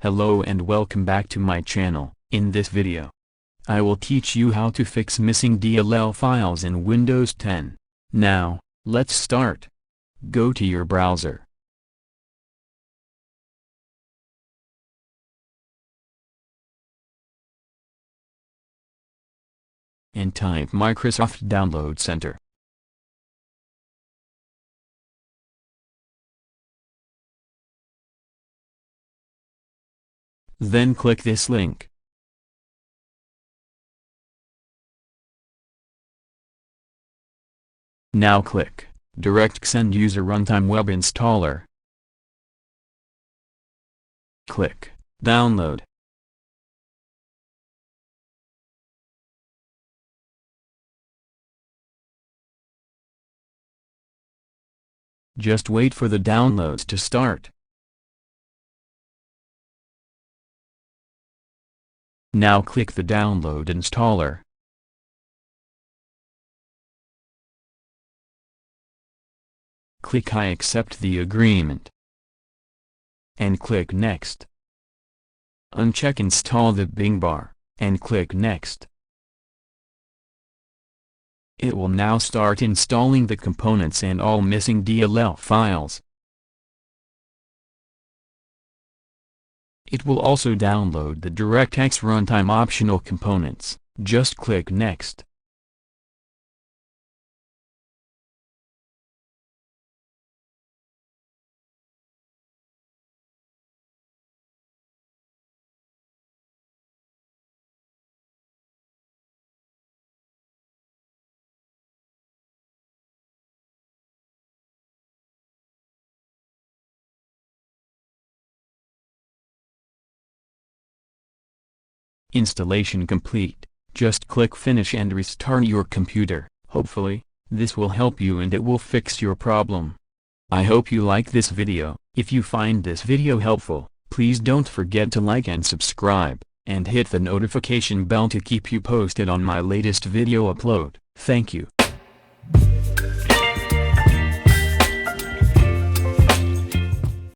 Hello and welcome back to my channel. In this video, I will teach you how to fix missing DLL files in Windows 10. Now, let's start. Go to your browser. And type Microsoft Download Center. Then click this link. Now click DirectX End User Runtime Web Installer. Click Download. Just wait for the downloads to start. Now click the Download Installer. Click I accept the agreement. And click Next. Uncheck Install the Bing bar, and click Next. It will now start installing the components and all missing DLL files. It will also download the DirectX runtime optional components. Just click Next. Installation complete. Just click Finish and restart your computer. Hopefully, this will help you and it will fix your problem. I hope you like this video. If you find this video helpful, please don't forget to like and subscribe, and hit the notification bell to keep you posted on my latest video upload. Thank you.